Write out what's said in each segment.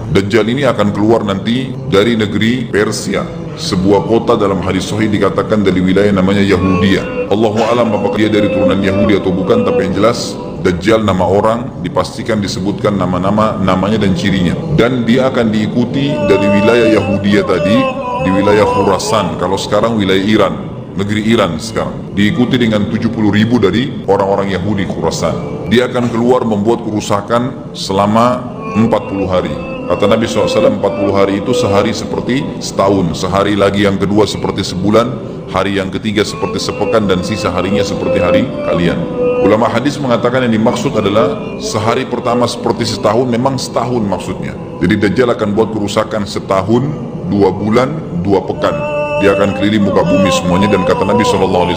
Dajjal ini akan keluar nanti dari negeri Persia, sebuah kota dalam hadis sahih dikatakan dari wilayah namanya Yahudiyah. Allahu a'lam apakah dia dari turunan Yahudi atau bukan, tapi yang jelas Dajjal nama orang dipastikan disebutkan namanya dan cirinya, dan dia akan diikuti dari wilayah Yahudiyah tadi di wilayah Khurasan, kalau sekarang wilayah Iran, negeri Iran sekarang, diikuti dengan 70.000 dari orang-orang Yahudi Khurasan. Dia akan keluar membuat kerusakan selama 40 hari. Kata Nabi SAW, 40 hari itu sehari seperti setahun, sehari lagi yang kedua seperti sebulan, hari yang ketiga seperti sepekan, dan sisa harinya seperti hari kalian. Ulama hadis mengatakan yang dimaksud adalah sehari pertama seperti setahun, memang setahun maksudnya. Jadi Dajjal akan buat kerusakan setahun, 2 bulan, 2 pekan. Dia akan keliling muka bumi semuanya, dan kata Nabi SAW,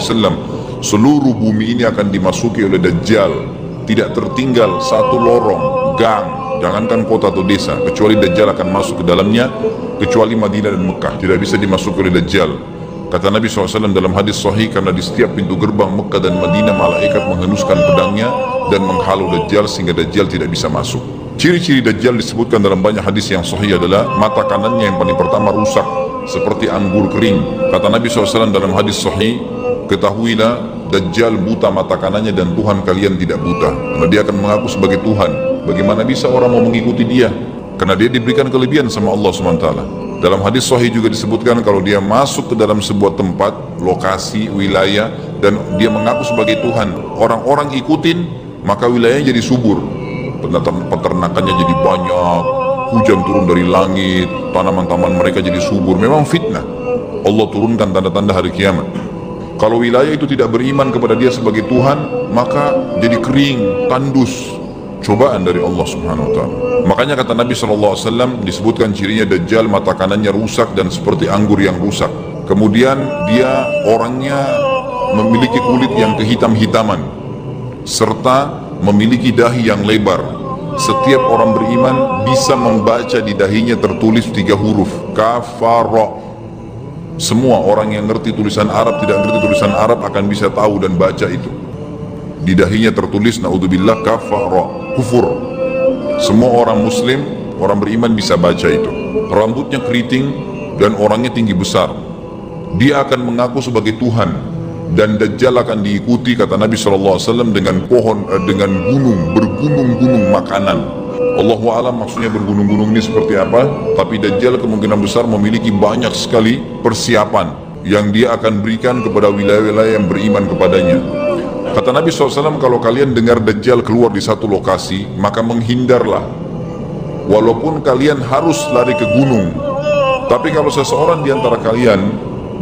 seluruh bumi ini akan dimasuki oleh Dajjal. Tidak tertinggal satu lorong, gang, jangankan kota atau desa, kecuali Dajjal akan masuk ke dalamnya, kecuali Madinah dan Mekah. Tidak bisa dimasuki oleh Dajjal. Kata Nabi SAW dalam hadis sahih, karena di setiap pintu gerbang Mekah dan Madinah malaikat menghenuskan pedangnya dan menghalau Dajjal sehingga Dajjal tidak bisa masuk. Ciri-ciri Dajjal disebutkan dalam banyak hadis yang sahih adalah mata kanannya yang paling pertama rusak seperti anggur kering. Kata Nabi SAW dalam hadis sahih, ketahuilah Dajjal buta mata kanannya dan Tuhan kalian tidak buta, karena dia akan mengaku sebagai Tuhan. Bagaimana bisa orang mau mengikuti dia? Karena dia diberikan kelebihan sama Allah SWT. Dalam hadis sahih juga disebutkan kalau dia masuk ke dalam sebuah tempat, lokasi, wilayah, dan dia mengaku sebagai Tuhan, orang-orang ikutin, maka wilayahnya jadi subur, peternakannya jadi banyak, hujan turun dari langit, tanaman-tanaman mereka jadi subur. Memang fitnah, Allah turunkan tanda-tanda hari kiamat. Kalau wilayah itu tidak beriman kepada dia sebagai Tuhan, maka jadi kering, tandus, cobaan dari Allah Subhanahu wa ta'ala. Makanya kata Nabi SAW disebutkan cirinya Dajjal mata kanannya rusak dan seperti anggur yang rusak. Kemudian dia orangnya memiliki kulit yang kehitam-hitaman serta memiliki dahi yang lebar. Setiap orang beriman bisa membaca di dahinya tertulis 3 huruf kafara. Semua orang yang ngerti tulisan Arab, tidak ngerti tulisan Arab akan bisa tahu dan baca itu. Di dahinya tertulis naudzubillah kafara, kufur. Semua orang muslim, orang beriman bisa baca itu. Rambutnya keriting dan orangnya tinggi besar. Dia akan mengaku sebagai Tuhan, dan Dajjal akan diikuti kata Nabi SAW dengan pohon, dengan gunung, bergunung-gunung makanan. Allahu a'lam maksudnya bergunung-gunung ini seperti apa, tapi Dajjal kemungkinan besar memiliki banyak sekali persiapan yang dia akan berikan kepada wilayah-wilayah yang beriman kepadanya. Kata Nabi SAW, kalau kalian dengar Dajjal keluar di satu lokasi, maka menghindarlah. Walaupun kalian harus lari ke gunung, tapi kalau seseorang di antara kalian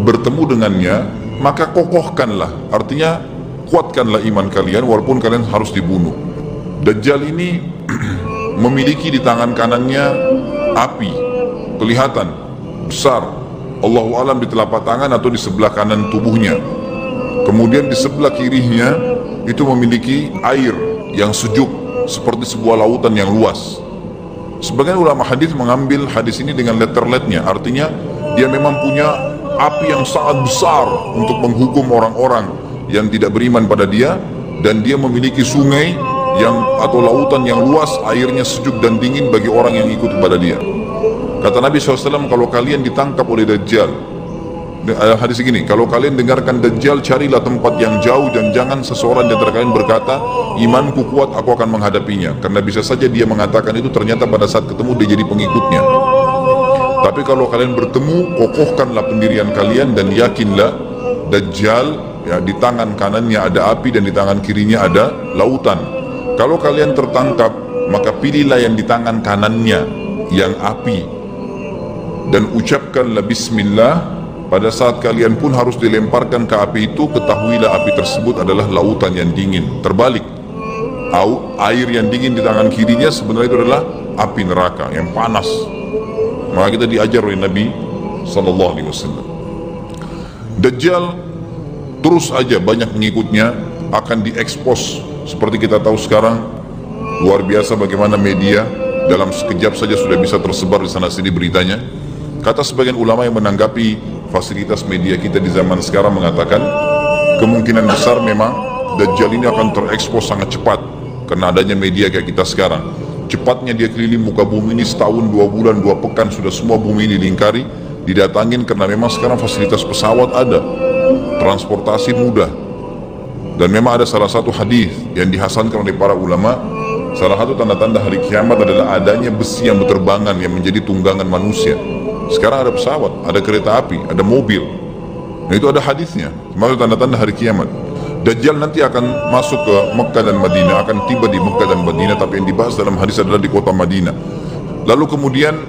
bertemu dengannya, maka kokohkanlah. Artinya, kuatkanlah iman kalian walaupun kalian harus dibunuh. Dajjal ini memiliki di tangan kanannya api, kelihatan besar. Allahu a'lam di telapak tangan atau di sebelah kanan tubuhnya. Kemudian di sebelah kirinya itu memiliki air yang sejuk seperti sebuah lautan yang luas. Sebagian ulama hadis mengambil hadis ini dengan letter-letternya, artinya dia memang punya api yang sangat besar untuk menghukum orang-orang yang tidak beriman pada dia, dan dia memiliki sungai yang atau lautan yang luas, airnya sejuk dan dingin bagi orang yang ikut kepada dia. Kata Nabi SAW, kalau kalian ditangkap oleh Dajjal, hadis begini, kalau kalian dengarkan Dajjal, carilah tempat yang jauh dan jangan seseorang di antara kalian berkata, imanku kuat, aku akan menghadapinya. Karena bisa saja dia mengatakan itu, ternyata pada saat ketemu dia jadi pengikutnya. Tapi kalau kalian bertemu, kokohkanlah pendirian kalian dan yakinlah Dajjal, ya, di tangan kanannya ada api dan di tangan kirinya ada lautan. Kalau kalian tertangkap, maka pilihlah yang di tangan kanannya yang api dan ucapkanlah bismillah. Pada saat kalian pun harus dilemparkan ke api itu, ketahuilah api tersebut adalah lautan yang dingin. Terbalik, air yang dingin di tangan kirinya sebenarnya itu adalah api neraka yang panas. Maka kita diajar oleh Nabi SAW. Dajjal terus aja banyak pengikutnya, akan diekspos. Seperti kita tahu sekarang, luar biasa bagaimana media dalam sekejap saja sudah bisa tersebar di sana sini beritanya. Kata sebagian ulama yang menanggapi fasilitas media kita di zaman sekarang mengatakan, kemungkinan besar memang Dajjal ini akan terekspos sangat cepat karena adanya media kayak kita sekarang. Cepatnya dia keliling muka bumi ini setahun, 2 bulan, 2 pekan, sudah semua bumi ini dilingkari, didatangin karena memang sekarang fasilitas pesawat ada, transportasi mudah. Dan memang ada salah satu hadis yang dihasankan oleh para ulama, salah satu tanda-tanda hari kiamat adalah adanya besi yang berterbangan yang menjadi tunggangan manusia. Sekarang ada pesawat, ada kereta api, ada mobil. Nah itu ada hadisnya, maksud tanda-tanda hari kiamat. Dajjal nanti akan masuk ke Mekah dan Madinah, akan tiba di Mekah dan Madinah, tapi yang dibahas dalam hadis adalah di kota Madinah. Lalu kemudian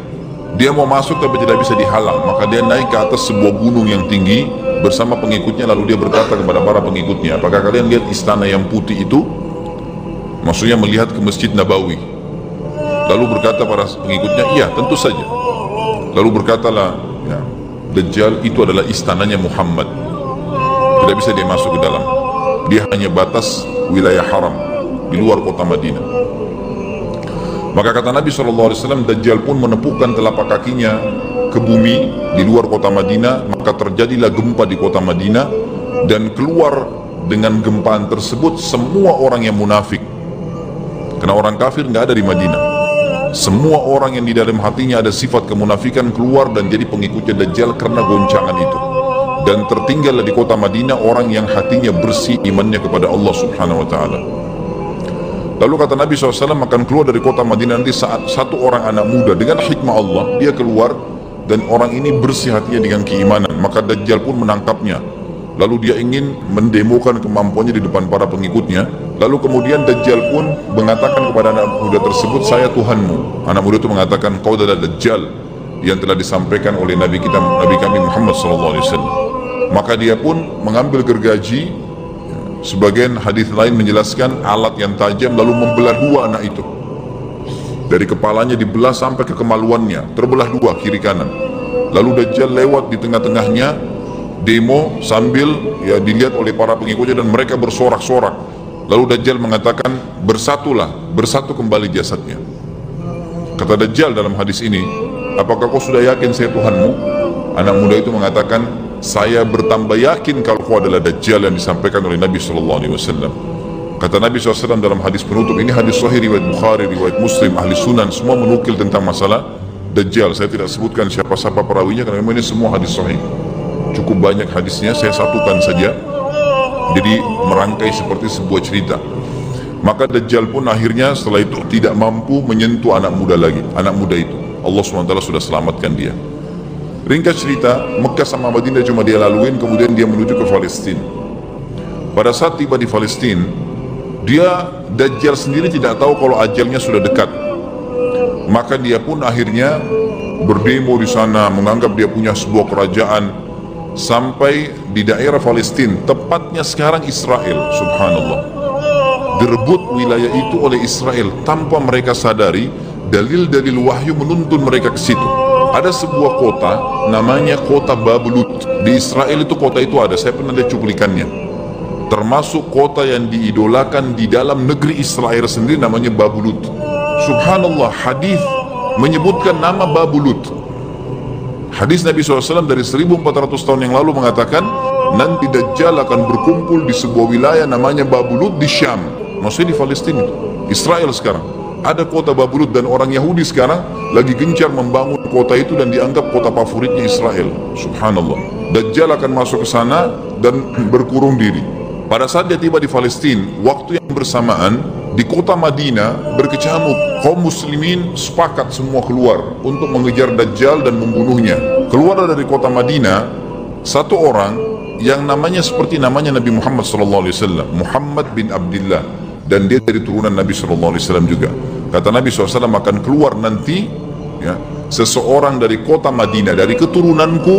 dia mau masuk tapi tidak bisa dihalang, maka dia naik ke atas sebuah gunung yang tinggi bersama pengikutnya, lalu dia berkata kepada para pengikutnya, apakah kalian lihat istana yang putih itu? Maksudnya melihat ke Masjid Nabawi. Lalu berkata para pengikutnya, iya tentu saja. Lalu berkatalah, ya, Dajjal itu adalah istananya Muhammad, tidak bisa dia masuk ke dalam. Dia hanya batas wilayah haram di luar kota Madinah. Maka kata Nabi SAW, Dajjal pun menepukkan telapak kakinya ke bumi di luar kota Madinah, maka terjadilah gempa di kota Madinah, dan keluar dengan gempaan tersebut semua orang yang munafik, karena orang kafir nggak ada di Madinah. Semua orang yang di dalam hatinya ada sifat kemunafikan keluar dan jadi pengikutnya Dajjal karena goncangan itu. Dan tertinggallah di kota Madinah orang yang hatinya bersih imannya kepada Allah Subhanahu wa ta'ala. Lalu kata Nabi SAW akan keluar dari kota Madinah nanti saat satu orang anak muda dengan hikmah Allah, dia keluar dan orang ini bersih hatinya dengan keimanan, maka Dajjal pun menangkapnya. Lalu dia ingin mendemokan kemampuannya di depan para pengikutnya. Lalu kemudian Dajjal pun mengatakan kepada anak muda tersebut, saya Tuhanmu. Anak muda itu mengatakan, kau adalah Dajjal yang telah disampaikan oleh Nabi kami Muhammad SAW. Maka dia pun mengambil gergaji, sebagian hadis lain menjelaskan alat yang tajam, lalu membelah dua anak itu. Dari kepalanya dibelah sampai ke kemaluannya, terbelah dua kiri kanan. Lalu Dajjal lewat di tengah-tengahnya, demo sambil ya dilihat oleh para pengikutnya dan mereka bersorak-sorak. Lalu Dajjal mengatakan, bersatulah, bersatu kembali jasadnya. Kata Dajjal dalam hadis ini, apakah kau sudah yakin saya Tuhanmu? Anak muda itu mengatakan, saya bertambah yakin kalau kau adalah Dajjal yang disampaikan oleh Nabi SAW. Kata Nabi SAW dalam hadis penutup, ini hadis sahih riwayat Bukhari, riwayat Muslim, ahli sunan, semua menukil tentang masalah Dajjal. Saya tidak sebutkan siapa-siapa perawinya karena memang ini semua hadis sahih. Cukup banyak hadisnya, saya satukan saja, jadi merangkai seperti sebuah cerita. Maka Dajjal pun akhirnya setelah itu tidak mampu menyentuh anak muda lagi. Anak muda itu Allah SWT sudah selamatkan dia. Ringkas cerita, Mekah sama Madinah cuma dia laluin, kemudian dia menuju ke Palestina. Pada saat tiba di Palestina, dia Dajjal sendiri tidak tahu kalau ajalnya sudah dekat. Maka dia pun akhirnya berdemo di sana, menganggap dia punya sebuah kerajaan, sampai di daerah Palestina, tepatnya sekarang Israel. Subhanallah, direbut wilayah itu oleh Israel tanpa mereka sadari. Dalil-dalil wahyu menuntun mereka ke situ. Ada sebuah kota namanya kota Babulut di Israel. Itu kota itu ada, saya pernah lihat cuplikannya, termasuk kota yang diidolakan di dalam negeri Israel sendiri, namanya Babulut. Subhanallah, hadis menyebutkan nama Babulut. Hadis Nabi SAW dari 1400 tahun yang lalu mengatakan, nanti Dajjal akan berkumpul di sebuah wilayah namanya Babulut di Syam, maksudnya di Palestina itu, Israel sekarang. Ada kota Babulut dan orang Yahudi sekarang lagi gencar membangun kota itu dan dianggap kota favoritnya Israel. Subhanallah, Dajjal akan masuk ke sana dan berkurung diri. Pada saat dia tiba di Palestina, waktu yang bersamaan di kota Madinah berkecamuk, kaum muslimin sepakat semua keluar untuk mengejar Dajjal dan membunuhnya. Keluar dari kota Madinah satu orang yang namanya seperti namanya Nabi Muhammad SAW, Muhammad bin Abdullah, dan dia dari turunan Nabi SAW juga. Kata Nabi SAW, akan keluar nanti ya, seseorang dari kota Madinah, dari keturunanku,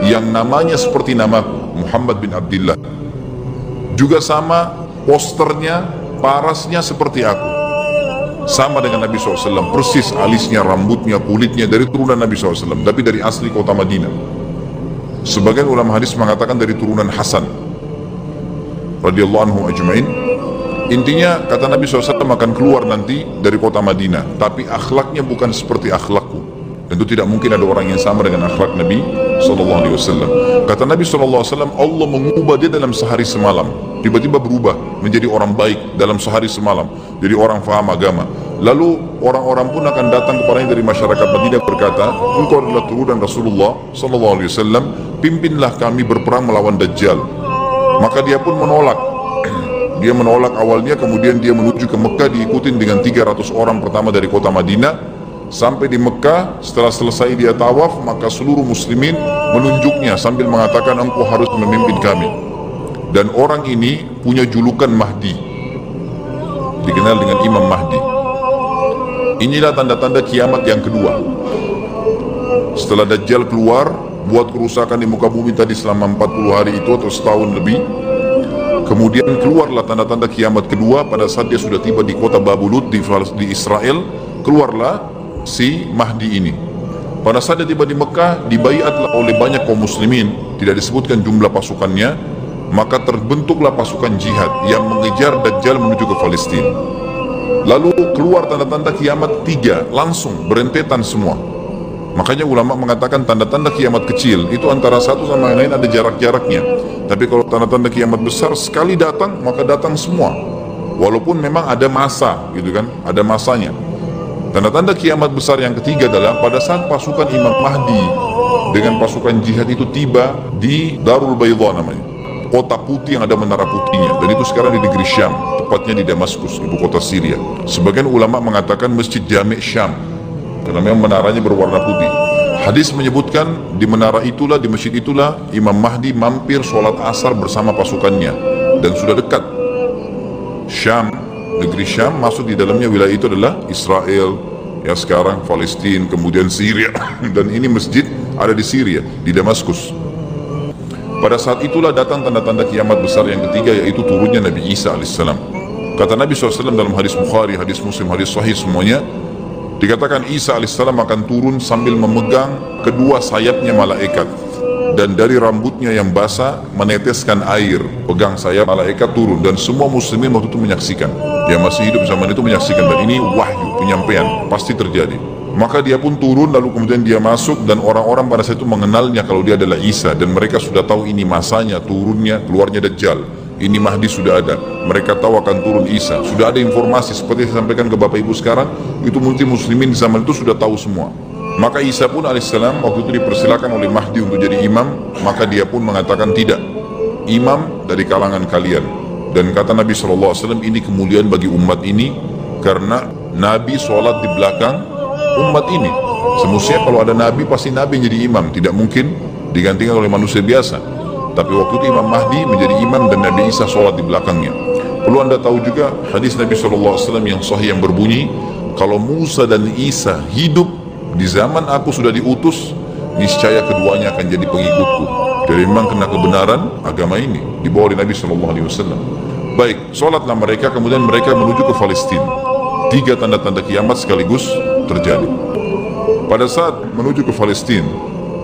yang namanya seperti nama Muhammad bin Abdullah, juga sama posternya, parasnya seperti aku, sama dengan Nabi SAW, persis alisnya, rambutnya, kulitnya, dari turunan Nabi SAW, tapi dari asli kota Madinah. Sebagian ulama hadis mengatakan dari turunan Hasan radhiyallahu anhu ajma'in. Intinya kata Nabi SAW akan keluar nanti dari kota Madinah, tapi akhlaknya bukan seperti akhlakku. Tentu tidak mungkin ada orang yang sama dengan akhlak Nabi SAW. Kata Nabi SAW, Allah mengubah dia dalam sehari semalam. Tiba-tiba berubah menjadi orang baik dalam sehari semalam, jadi orang faham agama. Lalu orang-orang pun akan datang kepadanya dari masyarakat Madinah berkata, engkau adalah turunan Rasulullah sallallahu alaihi wasallam, pimpinlah kami berperang melawan Dajjal. Maka dia pun menolak. Dia menolak awalnya, kemudian dia menuju ke Mekah diikutin dengan 300 orang pertama dari kota Madinah. Sampai di Mekah, setelah selesai dia tawaf, maka seluruh muslimin menunjuknya sambil mengatakan, engkau harus memimpin kami. Dan orang ini punya julukan Mahdi, dikenal dengan Imam Mahdi. Inilah tanda-tanda kiamat yang kedua. Setelah Dajjal keluar, buat kerusakan di muka bumi tadi selama 40 hari itu atau setahun lebih, kemudian keluarlah tanda-tanda kiamat kedua pada saat dia sudah tiba di kota Babulut di Israel. Keluarlah si Mahdi ini. Pada saat dia tiba di Mekah, dibaiatlah oleh banyak kaum muslimin, tidak disebutkan jumlah pasukannya, maka terbentuklah pasukan jihad yang mengejar Dajjal menuju ke Palestina. Lalu keluar tanda-tanda kiamat tiga, langsung berentetan semua. Makanya ulama mengatakan tanda-tanda kiamat kecil itu antara satu sama yang lain ada jarak-jaraknya. Tapi kalau tanda-tanda kiamat besar sekali datang, maka datang semua. Walaupun memang ada masa, gitu kan, ada masanya. Tanda-tanda kiamat besar yang ketiga adalah pada saat pasukan Imam Mahdi dengan pasukan jihad itu tiba di Darul Baydha namanya, kota putih yang ada menara putihnya, dan itu sekarang di negeri Syam, tepatnya di Damaskus, ibu kota Syria. Sebagian ulama mengatakan Masjid Jami' Syam, karena memang menaranya berwarna putih. Hadis menyebutkan di menara itulah, di masjid itulah Imam Mahdi mampir sholat asar bersama pasukannya, dan sudah dekat. Syam, negeri Syam, masuk di dalamnya wilayah itu adalah Israel, ya sekarang Palestina, kemudian Syria, dan ini masjid ada di Syria, di Damaskus. Pada saat itulah datang tanda-tanda kiamat besar yang ketiga, yaitu turunnya Nabi Isa alaihissalam. Kata Nabi SAW dalam hadis Bukhari, hadis Muslim, hadis Sahih semuanya, dikatakan Isa alaihissalam akan turun sambil memegang kedua sayapnya malaikat, dan dari rambutnya yang basah meneteskan air. Pegang sayap malaikat turun, dan semua muslimin waktu itu menyaksikan. Yang masih hidup zaman itu menyaksikan, dan ini wahyu, penyampaian, pasti terjadi. Maka dia pun turun, lalu kemudian dia masuk, dan orang-orang pada saat itu mengenalnya kalau dia adalah Isa, dan mereka sudah tahu ini masanya, turunnya, keluarnya Dajjal, ini Mahdi sudah ada, mereka tahu akan turun Isa, sudah ada informasi seperti saya sampaikan ke Bapak Ibu sekarang, itu muslimin di zaman itu sudah tahu semua. Maka Isa pun alaihissalam waktu itu dipersilakan oleh Mahdi untuk jadi imam, maka dia pun mengatakan tidak, imam dari kalangan kalian. Dan kata Nabi SAW, ini kemuliaan bagi umat ini, karena Nabi sholat di belakang umat ini. Semestinya kalau ada Nabi, pasti Nabi jadi imam, tidak mungkin digantikan oleh manusia biasa. Tapi waktu itu Imam Mahdi menjadi imam dan Nabi Isa sholat di belakangnya. Perlu anda tahu juga hadis Nabi SAW yang sahih yang berbunyi, kalau Musa dan Isa hidup di zaman aku sudah diutus, niscaya keduanya akan jadi pengikutku. Jadi memang kena kebenaran agama ini dibawa oleh Nabi SAW. Baik, sholatlah mereka, kemudian mereka menuju ke Palestina. Tiga tanda-tanda kiamat sekaligus terjadi. Pada saat menuju ke Palestina,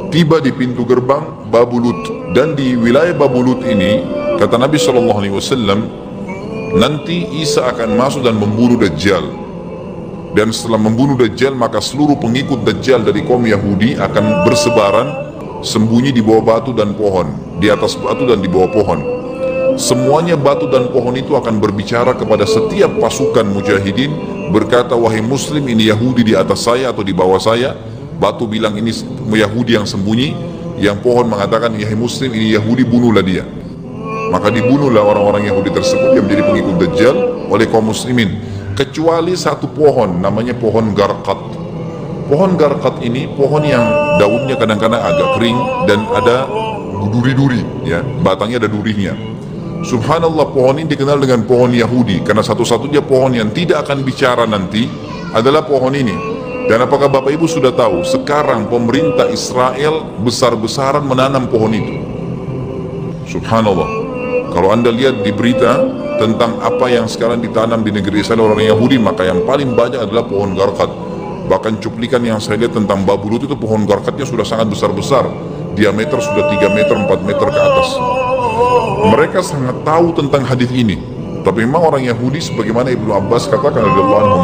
tiba di pintu gerbang Babulut, dan di wilayah Babulut ini kata Nabi SAW, nanti Isa akan masuk dan membunuh Dajjal, dan setelah membunuh Dajjal maka seluruh pengikut Dajjal dari kaum Yahudi akan bersebaran sembunyi di bawah batu dan pohon, di atas batu dan di bawah pohon. Semuanya batu dan pohon itu akan berbicara kepada setiap pasukan mujahidin, berkata, wahai muslim, ini Yahudi di atas saya atau di bawah saya. Batu bilang ini Yahudi yang sembunyi, yang pohon mengatakan, wahai muslim, ini Yahudi, bunuhlah dia. Maka dibunuhlah orang-orang Yahudi tersebut yang menjadi pengikut Dajjal oleh kaum muslimin, kecuali satu pohon, namanya pohon Garqat. Pohon Garqat ini pohon yang daunnya kadang-kadang agak kering dan ada duri-duri, ya, batangnya ada durinya. Subhanallah, pohon ini dikenal dengan pohon Yahudi karena satu-satunya pohon yang tidak akan bicara nanti adalah pohon ini. Dan apakah Bapak Ibu sudah tahu sekarang pemerintah Israel besar-besaran menanam pohon itu? Subhanallah, kalau anda lihat di berita tentang apa yang sekarang ditanam di negeri Israel orang Yahudi, maka yang paling banyak adalah pohon Garqat. Bahkan cuplikan yang saya lihat tentang Babulut itu pohon Garqatnya sudah sangat besar-besar, diameter sudah 3 meter 4 meter ke atas. Mereka sangat tahu tentang hadis ini. Tapi memang orang Yahudi, sebagaimana Ibnu Abbas katakan radhiyallahu anhu,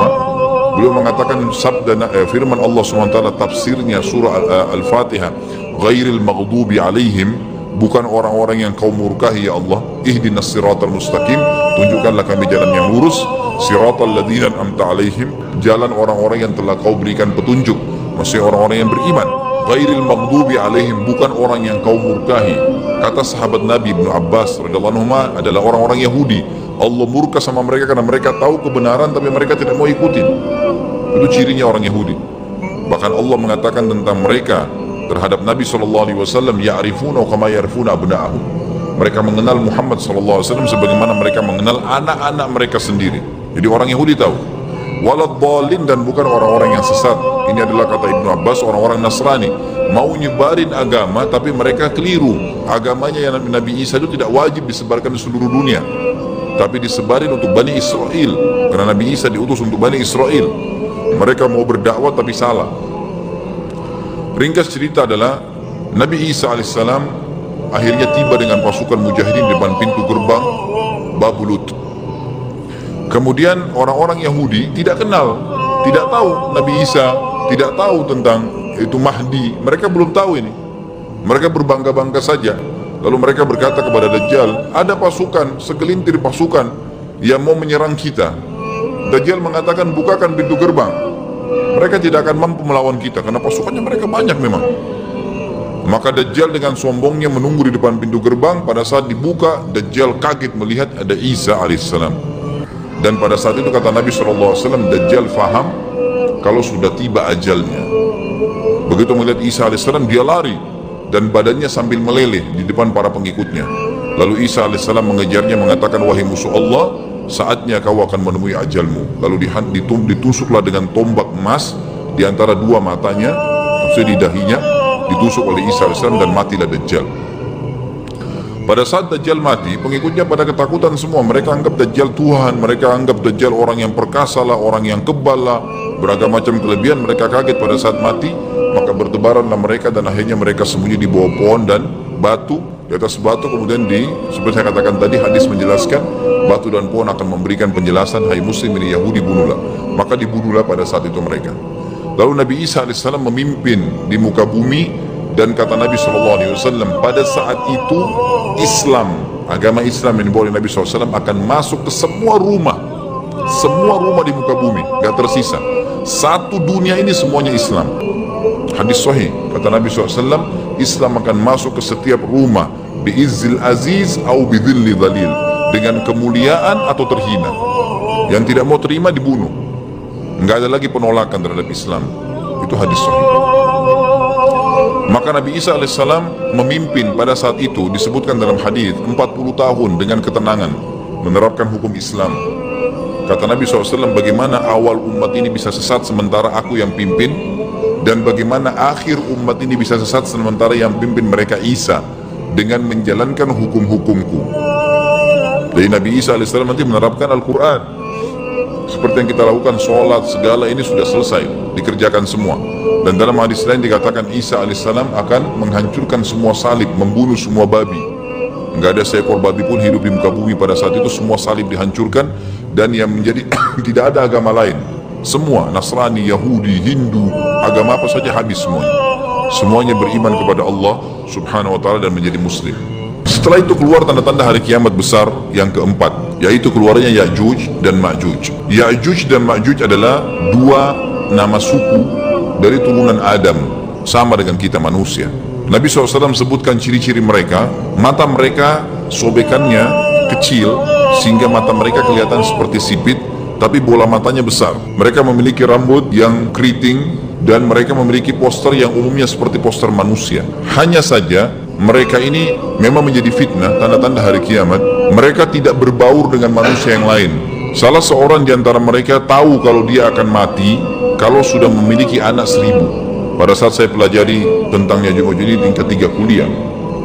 beliau mengatakan sabda firman Allah SWT tafsirnya surah Al-Fatihah, ghairil maghdubi alaihim, bukan orang-orang yang kau murkahi ya Allah, ihdinas siratal mustaqim, tunjukkanlah kami jalan yang lurus. siratal ladzina an'amta 'alaihim, jalan orang-orang yang telah kau berikan petunjuk, maksudnya orang-orang yang beriman. Ghairil maghdubi 'alaihim, bukan orang yang kau murkahi. Kata sahabat Nabi Ibnu Abbas radhiyallahu anhu adalah orang-orang Yahudi. Allah murka sama mereka karena mereka tahu kebenaran tapi mereka tidak mau ikutin. Itu cirinya orang Yahudi. Bahkan Allah mengatakan tentang mereka terhadap Nabi SAW, ya'rifuna kama ya'rifuna abna'ahum. Mereka mengenal Muhammad SAW sebagaimana mereka mengenal anak-anak mereka sendiri. Jadi orang Yahudi tahu. Waladhdallin, dan bukan orang-orang yang sesat. Ini adalah kata Ibnu Abbas, orang-orang Nasrani mau nyebarin agama tapi mereka keliru. Agamanya yang Nabi Isa itu tidak wajib disebarkan di seluruh dunia, tapi disebarin untuk Bani Israel, karena Nabi Isa diutus untuk Bani Israel. Mereka mau berdakwah tapi salah. Ringkas cerita adalah Nabi Isa alaihissalam akhirnya tiba dengan pasukan mujahidin di depan pintu gerbang Babulut. Kemudian orang-orang Yahudi tidak kenal, tidak tahu Nabi Isa, tidak tahu tentang itu Mahdi. Mereka belum tahu ini. Mereka berbangga-bangga saja. Lalu mereka berkata kepada Dajjal, ada pasukan, segelintir pasukan yang mau menyerang kita. Dajjal mengatakan, bukakan pintu gerbang. Mereka tidak akan mampu melawan kita karena pasukannya mereka banyak memang. Maka Dajjal dengan sombongnya menunggu di depan pintu gerbang. Pada saat dibuka, Dajjal kaget melihat ada Isa alaihissalam. Dan pada saat itu kata Nabi SAW, Dajjal faham kalau sudah tiba ajalnya. Begitu melihat Isa alaihissalam, dia lari dan badannya sambil meleleh di depan para pengikutnya. Lalu Isa alaihissalam mengejarnya, mengatakan, wahai musuh Allah, saatnya kau akan menemui ajalmu. Lalu ditusuklah dengan tombak emas di antara dua matanya, maksudnya di dahinya, ditusuk oleh Isa alaihissalam, dan matilah Dajjal. Pada saat Dajjal mati, pengikutnya pada ketakutan semua. Mereka anggap Dajjal Tuhan, mereka anggap Dajjal orang yang perkasa lah, orang yang kebal lah, beragam macam kelebihan. Mereka kaget pada saat mati, maka bertebaranlah mereka dan akhirnya mereka sembunyi di bawah pohon dan batu. Di atas batu kemudian seperti saya katakan tadi, hadis menjelaskan batu dan pohon akan memberikan penjelasan, hai muslim ini Yahudi, bunuhlah. Maka dibunuhlah pada saat itu mereka. Lalu Nabi Isa alaihissalam memimpin di muka bumi. Dan kata Nabi SAW, pada saat itu Islam, agama Islam yang dibawa oleh Nabi SAW akan masuk ke semua rumah di muka bumi, gak tersisa. Satu dunia ini semuanya Islam. Hadis sahih, kata Nabi SAW, Islam akan masuk ke setiap rumah, bi'izzil aziz au bidhilli dhalil, dengan kemuliaan atau terhina. Yang tidak mau terima dibunuh. Gak ada lagi penolakan terhadap Islam. Itu hadis sahih. Maka Nabi Isa alaihissalam memimpin pada saat itu, disebutkan dalam hadis 40 tahun dengan ketenangan menerapkan hukum Islam. Kata Nabi SAW, bagaimana awal umat ini bisa sesat sementara aku yang pimpin, dan bagaimana akhir umat ini bisa sesat sementara yang pimpin mereka Isa dengan menjalankan hukum-hukumku. Jadi Nabi Isa alaihissalam nanti menerapkan Al-Quran seperti yang kita lakukan, sholat segala ini sudah selesai, dikerjakan semua. Dan dalam hadis lain dikatakan Isa alaihissalam akan menghancurkan semua salib, membunuh semua babi. Enggak ada seekor babi pun hidup di muka bumi pada saat itu, semua salib dihancurkan. Dan yang menjadi tidak ada agama lain, semua Nasrani, Yahudi, Hindu, agama apa saja habis semuanya. Semuanya beriman kepada Allah subhanahu wa ta'ala dan menjadi muslim. Setelah itu keluar tanda-tanda hari kiamat besar yang keempat, yaitu keluarnya Ya'juj dan Ma'juj. Ya'juj dan Ma'juj adalah dua nama suku dari turunan Adam, sama dengan kita manusia. Nabi SAW sebutkan ciri-ciri mereka. Mata mereka sobekannya kecil sehingga mata mereka kelihatan seperti sipit, tapi bola matanya besar. Mereka memiliki rambut yang keriting dan mereka memiliki poster yang umumnya seperti poster manusia. Hanya saja mereka ini memang menjadi fitnah, tanda-tanda hari kiamat. Mereka tidak berbaur dengan manusia yang lain. Salah seorang di antara mereka tahu kalau dia akan mati kalau sudah memiliki anak 1000. Pada saat saya pelajari tentang Ya'juj ini tingkat 3 kuliah,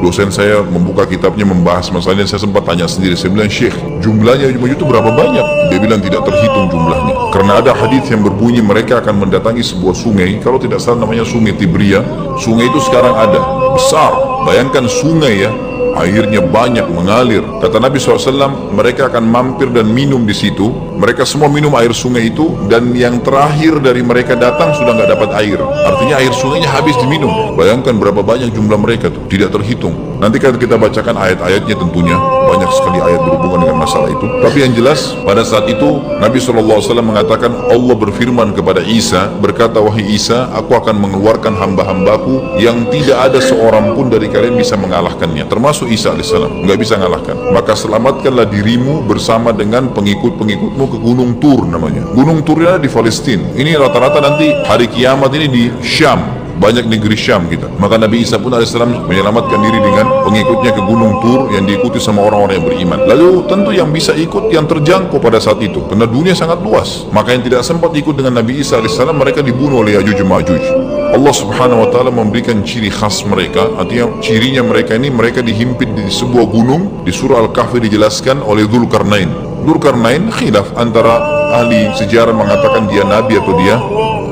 dosen saya membuka kitabnya membahas masalah ini. Saya sempat tanya sendiri, saya bilang, Syekh, jumlahnya Ya'juj itu berapa banyak? Dia bilang tidak terhitung jumlahnya, karena ada hadis yang berbunyi mereka akan mendatangi sebuah sungai, kalau tidak salah namanya sungai Tibria. Sungai itu sekarang ada, besar. Bayangkan sungai ya, airnya banyak mengalir. Kata Nabi SAW, mereka akan mampir dan minum di situ. Mereka semua minum air sungai itu, dan yang terakhir dari mereka datang sudah nggak dapat air. Artinya air sungainya habis diminum. Bayangkan berapa banyak jumlah mereka tuh, tidak terhitung. Nanti kan kita bacakan ayat-ayatnya tentunya, banyak sekali ayat berhubungan dengan masalah itu. Tapi yang jelas pada saat itu Nabi SAW mengatakan, Allah berfirman kepada Isa, berkata, wahai Isa, aku akan mengeluarkan hamba-hambaku yang tidak ada seorang pun dari kalian bisa mengalahkannya, termasuk Isa alaihissalam, nggak bisa mengalahkan. Maka selamatkanlah dirimu bersama dengan pengikut-pengikutmu ke Gunung Tur namanya. Gunung Tur ini ada di Palestina. Ini rata-rata nanti hari kiamat ini di Syam. Banyak negeri Syam kita. Maka Nabi Isa pun alaihissalam menyelamatkan diri dengan pengikutnya ke Gunung Tur yang diikuti sama orang-orang yang beriman. Lalu tentu yang bisa ikut yang terjangkau pada saat itu, karena dunia sangat luas. Maka yang tidak sempat ikut dengan Nabi Isa alaihissalam, mereka dibunuh oleh Ya'juj Ma'juj. Allah subhanahu wa ta'ala memberikan ciri khas mereka. Artinya cirinya mereka ini, mereka dihimpit di sebuah gunung. Di surah Al-Kahfi dijelaskan oleh Dzulkarnain. Dzulkarnain khilaf antara ahli sejarah mengatakan dia nabi atau dia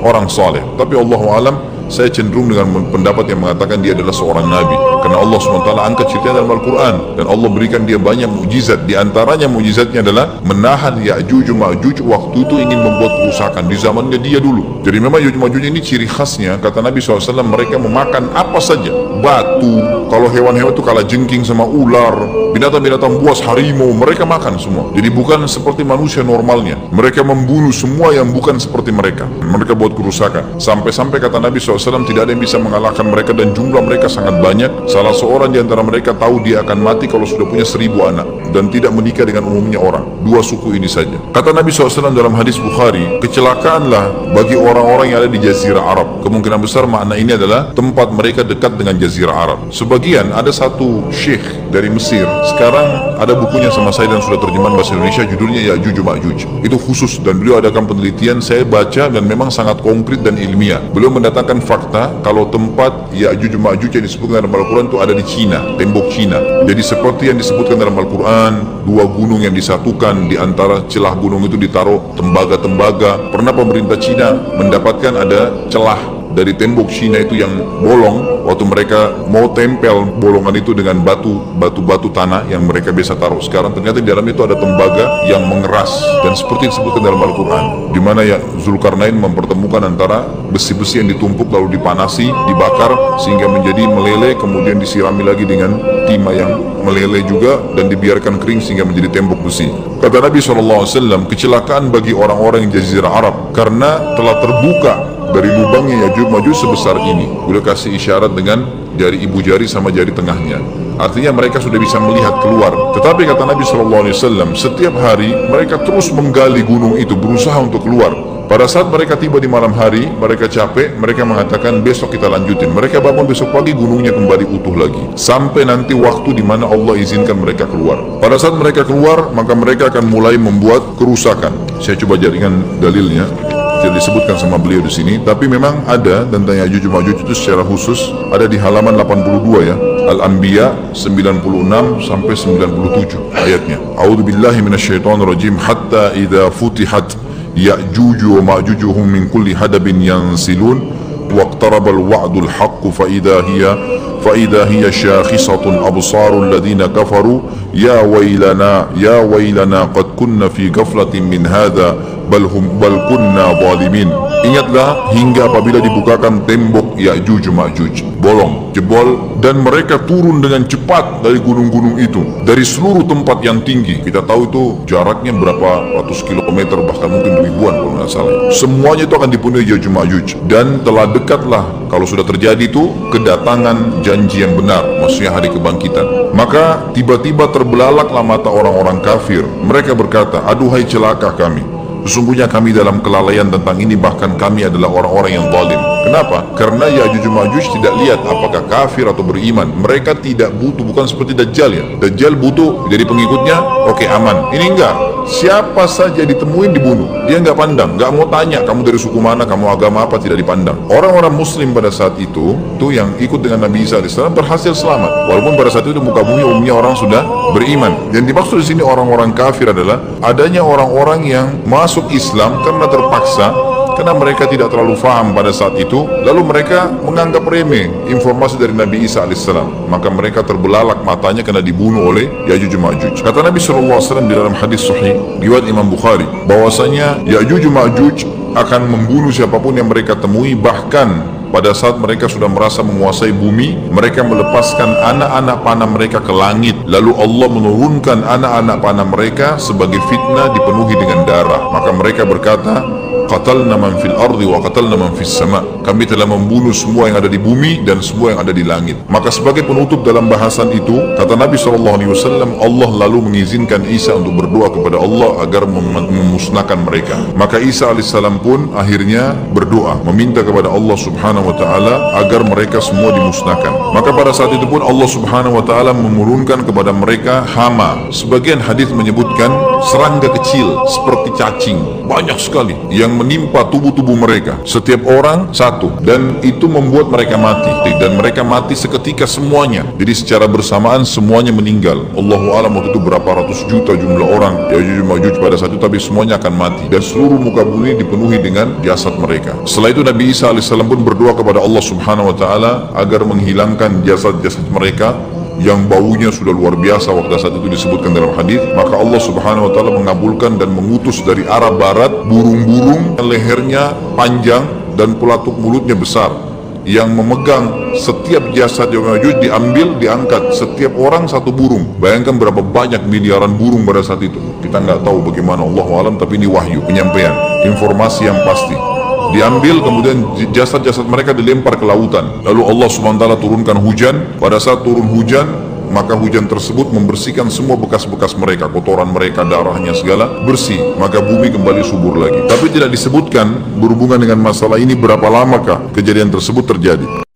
orang saleh. Tapi Allahu alam, saya cenderung dengan pendapat yang mengatakan dia adalah seorang nabi, karena Allah SWT angkat ceritanya dalam Al-Quran, dan Allah berikan dia banyak mukjizat. Di antaranya mukjizatnya adalah menahan Ya'juj Ma'juj waktu itu ingin membuat kerusakan di zamannya dia dulu. Jadi memang Ya'juj Ma'juj ini ciri khasnya, kata Nabi SAW, mereka memakan apa saja, batu, kalau hewan-hewan itu kala jengking sama ular, binatang-binatang buas, harimau, mereka makan semua. Jadi bukan seperti manusia normalnya, mereka membunuh semua yang bukan seperti mereka. Mereka buat kerusakan, sampai-sampai kata Nabi SAW, tidak ada yang bisa mengalahkan mereka, dan jumlah mereka sangat banyak. Salah seorang di antara mereka tahu dia akan mati kalau sudah punya 1000 anak dan tidak menikah dengan umumnya orang. 2 suku ini saja. Kata Nabi SAW dalam hadis Bukhari, kecelakaanlah bagi orang-orang yang ada di Jazirah Arab. Kemungkinan besar makna ini adalah tempat mereka dekat dengan Jazirah Arab. Sebagian, ada satu syekh dari Mesir, sekarang ada bukunya sama saya dan sudah terjemahan bahasa Indonesia, judulnya Ya'juj Ma'juj. Itu khusus, dan beliau adakan penelitian, saya baca dan memang sangat konkret dan ilmiah. Beliau mendatangkan fakta kalau tempat Ya'juj Ma'juj yang disebutkan dalam Al-Quran itu ada di Cina, tembok Cina. Jadi seperti yang disebutkan dalam Al-Quran, 2 gunung yang disatukan, di antara celah gunung itu ditaruh tembaga-tembaga. Pernah pemerintah Cina mendapatkan ada celah dari tembok Cina itu yang bolong, waktu mereka mau tempel bolongan itu dengan batu tanah yang mereka biasa taruh sekarang, ternyata di dalam itu ada tembaga yang mengeras, dan seperti disebutkan dalam Al-Quran, di mana ya Dzulkarnain mempertemukan antara besi-besi yang ditumpuk lalu dipanasi, dibakar sehingga menjadi meleleh, kemudian disirami lagi dengan timah yang meleleh juga, dan dibiarkan kering sehingga menjadi tembok besi. Kata Nabi SAW, kecelakaan bagi orang-orang yang Jazirah Arab karena telah terbuka dari lubangnya Ya'juj Ma'juj sebesar ini. Beliau kasih isyarat dengan jari ibu jari sama jari tengahnya. Artinya mereka sudah bisa melihat keluar. Tetapi kata Nabi SAW, setiap hari mereka terus menggali gunung itu, berusaha untuk keluar. Pada saat mereka tiba di malam hari, mereka capek, mereka mengatakan besok kita lanjutin. Mereka bangun besok pagi, gunungnya kembali utuh lagi. Sampai nanti waktu di mana Allah izinkan mereka keluar. Pada saat mereka keluar, maka mereka akan mulai membuat kerusakan. Saya coba jaringan dalilnya. Tidak disebutkan sama beliau di sini, tapi memang ada tentang Ya'juj Ma'juj itu secara khusus ada di halaman 82 ya, Al-Anbiya 96 sampai 97 ayatnya. A'udzubillahi minasyaitonirrajim, hatta idza futihat Ya'juj wa Ma'jujuhum min kulli hadabin yansilun waqtarabal wa'dul haqq fa idza hiya shakhisatun absarul ladzina kafaru ya wailana qad kunna fi ghaflatin min hadza bal kunna zalimin. Ingatlah hingga apabila dibukakan tembok Ya'juj Ma'juj, bolong, jebol, dan mereka turun dengan cepat dari gunung-gunung itu, dari seluruh tempat yang tinggi. Kita tahu itu jaraknya berapa ratus kilometer, bahkan mungkin ribuan kalau nggak salah. Semuanya itu akan dipenuhi Ya'juj Ma'juj, dan telah dekatlah kalau sudah terjadi itu kedatangan janji yang benar, maksudnya hari kebangkitan. Maka tiba-tiba terbelalaklah mata orang-orang kafir. Mereka berkata, aduhai celaka kami, sesungguhnya kami dalam kelalaian tentang ini, bahkan kami adalah orang-orang yang zalim. Kenapa? Karena Ya'juj Ma'juj tidak lihat apakah kafir atau beriman. Mereka tidak butuh, bukan seperti Dajjal ya. Dajjal butuh jadi pengikutnya, oke, aman. Ini enggak. Siapa saja ditemuin dibunuh. Dia enggak pandang, enggak mau tanya kamu dari suku mana, kamu agama apa, tidak dipandang. Orang-orang muslim pada saat itu tuh yang ikut dengan Nabi Isa AS berhasil selamat. Walaupun pada saat itu di muka bumi umumnya orang sudah beriman. Dan dimaksud di sini orang-orang kafir adalah adanya orang-orang yang masuk Islam karena terpaksa, karena mereka tidak terlalu faham pada saat itu. Lalu mereka menganggap remeh informasi dari Nabi Isa alaihissalam, maka mereka terbelalak matanya karena dibunuh oleh Ya'juj Ma'juj. Kata Nabi SAW di dalam hadis sahih riwayat Imam Bukhari bahwasanya Ya'juj Ma'juj akan membunuh siapapun yang mereka temui. Bahkan pada saat mereka sudah merasa menguasai bumi, mereka melepaskan anak-anak panah mereka ke langit. Lalu Allah menurunkan anak-anak panah mereka sebagai fitnah dipenuhi dengan darah. Maka mereka berkata, qatalna man fil ardi wa qatalna man fis sama. Kami telah membunuh semua yang ada di bumi dan semua yang ada di langit. Maka sebagai penutup dalam bahasan itu, kata Nabi SAW, Allah lalu mengizinkan Isa untuk berdoa kepada Allah agar memusnahkan mereka. Maka Isa alaihissalam pun akhirnya berdoa meminta kepada Allah subhanahu wa ta'ala agar mereka semua dimusnahkan. Maka pada saat itu pun Allah subhanahu wa ta'ala menurunkan kepada mereka hama. Sebagian hadis menyebutkan serangga kecil seperti cacing, banyak sekali yang menimpa tubuh-tubuh mereka, setiap orang satu, dan itu membuat mereka mati, dan mereka mati seketika semuanya. Jadi secara bersamaan semuanya meninggal. Allahu a'lam waktu itu berapa ratus juta jumlah orang Ya'juj Ma'juj pada saat itu, tapi semuanya akan mati dan seluruh muka bumi dipenuhi dengan jasad mereka. Setelah itu Nabi Isa alaihissalam pun berdoa kepada Allah subhanahu wa ta'ala agar menghilangkan jasad-jasad mereka yang baunya sudah luar biasa waktu saat itu disebutkan dalam hadis. Maka Allah subhanahu wa ta'ala mengabulkan dan mengutus dari arah barat burung-burung yang lehernya panjang dan pelatuk mulutnya besar, yang memegang setiap jasad yang Ya'juj diambil, diangkat, setiap orang satu burung. Bayangkan berapa banyak miliaran burung pada saat itu. Kita nggak tahu bagaimana, Allahu a'lam, tapi ini wahyu, penyampaian informasi yang pasti. Diambil, kemudian jasad-jasad mereka dilempar ke lautan. Lalu Allah SWT turunkan hujan. Pada saat turun hujan, maka hujan tersebut membersihkan semua bekas-bekas mereka, kotoran mereka, darahnya segala bersih. Maka bumi kembali subur lagi. Tapi tidak disebutkan berhubungan dengan masalah ini berapa lamakah kejadian tersebut terjadi.